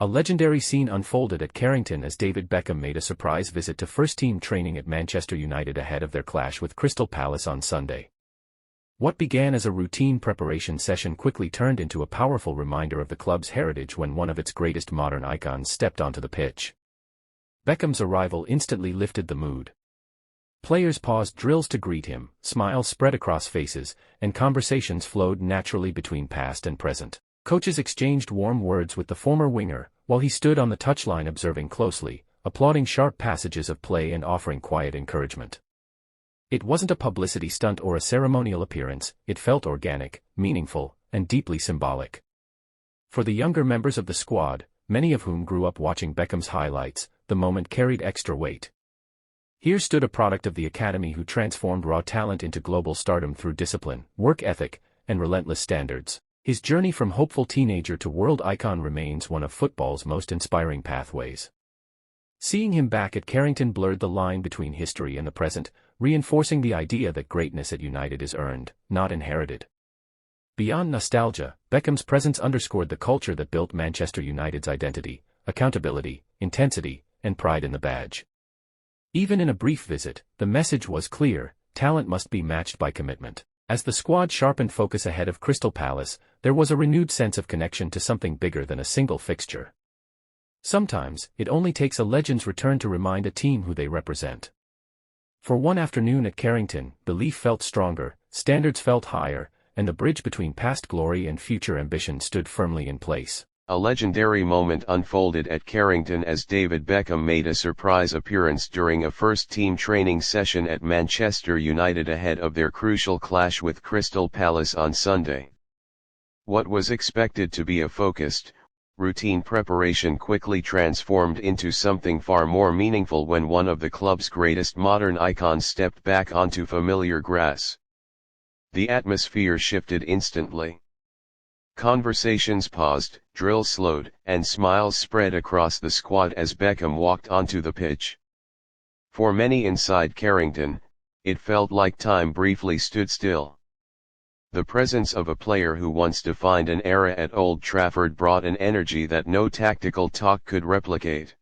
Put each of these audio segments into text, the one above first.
A legendary scene unfolded at Carrington as David Beckham made a surprise visit to first-team training at Manchester United ahead of their clash with Crystal Palace on Sunday. What began as a routine preparation session quickly turned into a powerful reminder of the club's heritage when one of its greatest modern icons stepped onto the pitch. Beckham's arrival instantly lifted the mood. Players paused drills to greet him, smiles spread across faces, and conversations flowed naturally between past and present. Coaches exchanged warm words with the former winger, while he stood on the touchline observing closely, applauding sharp passages of play and offering quiet encouragement. It wasn't a publicity stunt or a ceremonial appearance, it felt organic, meaningful, and deeply symbolic. For the younger members of the squad, many of whom grew up watching Beckham's highlights, the moment carried extra weight. Here stood a product of the academy who transformed raw talent into global stardom through discipline, work ethic, and relentless standards. His journey from hopeful teenager to world icon remains one of football's most inspiring pathways. Seeing him back at Carrington blurred the line between history and the present, reinforcing the idea that greatness at United is earned, not inherited. Beyond nostalgia, Beckham's presence underscored the culture that built Manchester United's identity, accountability, intensity, and pride in the badge. Even in a brief visit, the message was clear: talent must be matched by commitment. As the squad sharpened focus ahead of Crystal Palace, there was a renewed sense of connection to something bigger than a single fixture. Sometimes, it only takes a legend's return to remind a team who they represent. For one afternoon at Carrington, belief felt stronger, standards felt higher, and the bridge between past glory and future ambition stood firmly in place. A legendary moment unfolded at Carrington as David Beckham made a surprise appearance during a first-team training session at Manchester United ahead of their crucial clash with Crystal Palace on Sunday. What was expected to be a focused, routine preparation quickly transformed into something far more meaningful when one of the club's greatest modern icons stepped back onto familiar grass. The atmosphere shifted instantly. Conversations paused, drills slowed, and smiles spread across the squad as Beckham walked onto the pitch. For many inside Carrington, it felt like time briefly stood still. The presence of a player who once defined an era at Old Trafford brought an energy that no tactical talk could replicate.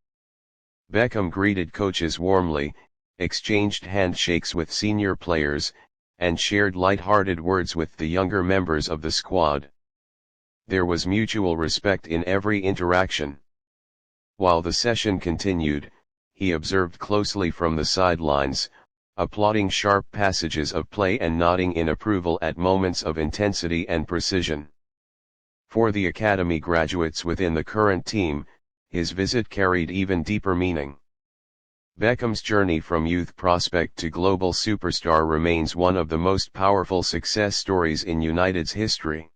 Beckham greeted coaches warmly, exchanged handshakes with senior players, and shared light-hearted words with the younger members of the squad. There was mutual respect in every interaction. While the session continued, he observed closely from the sidelines, applauding sharp passages of play and nodding in approval at moments of intensity and precision. For the academy graduates within the current team, his visit carried even deeper meaning. Beckham's journey from youth prospect to global superstar remains one of the most powerful success stories in United's history.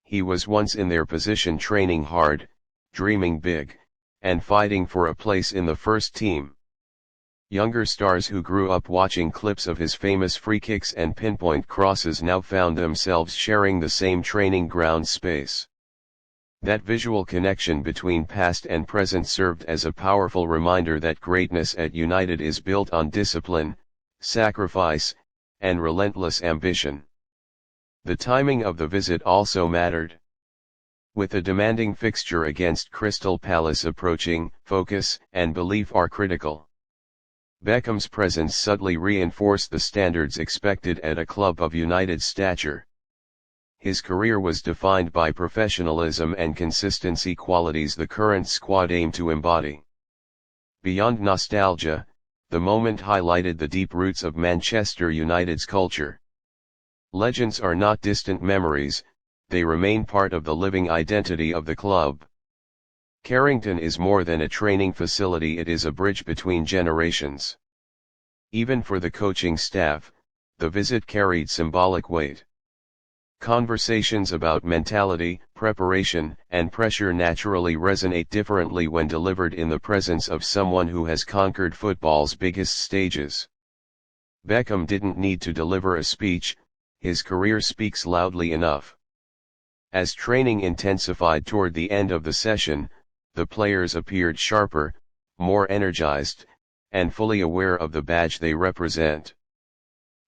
He was once in their position, training hard, dreaming big, and fighting for a place in the first team. Younger stars who grew up watching clips of his famous free kicks and pinpoint crosses now found themselves sharing the same training ground space. That visual connection between past and present served as a powerful reminder that greatness at United is built on discipline, sacrifice, and relentless ambition. The timing of the visit also mattered. With a demanding fixture against Crystal Palace approaching, focus and belief are critical. Beckham's presence subtly reinforced the standards expected at a club of United's stature. His career was defined by professionalism and consistency, qualities the current squad aimed to embody. Beyond nostalgia, the moment highlighted the deep roots of Manchester United's culture. Legends are not distant memories, they remain part of the living identity of the club. Carrington is more than a training facility, it is a bridge between generations. Even for the coaching staff, the visit carried symbolic weight. Conversations about mentality, preparation, and pressure naturally resonate differently when delivered in the presence of someone who has conquered football's biggest stages. Beckham didn't need to deliver a speech, his career speaks loudly enough. As training intensified toward the end of the session, the players appeared sharper, more energized, and fully aware of the badge they represent.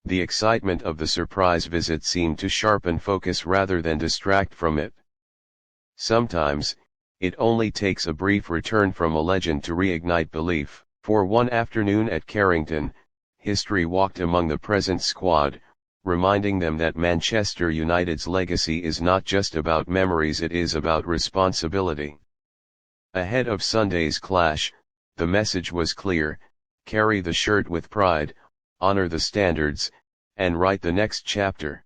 The excitement of the surprise visit seemed to sharpen focus rather than distract from it. Sometimes, It only takes a brief return from a legend to reignite belief. For one afternoon at Carrington, history walked among the present squad, reminding them that Manchester United's legacy is not just about memories, it is about responsibility. Ahead of Sunday's clash, the message was clear: carry the shirt with pride, honor the standards, and write the next chapter.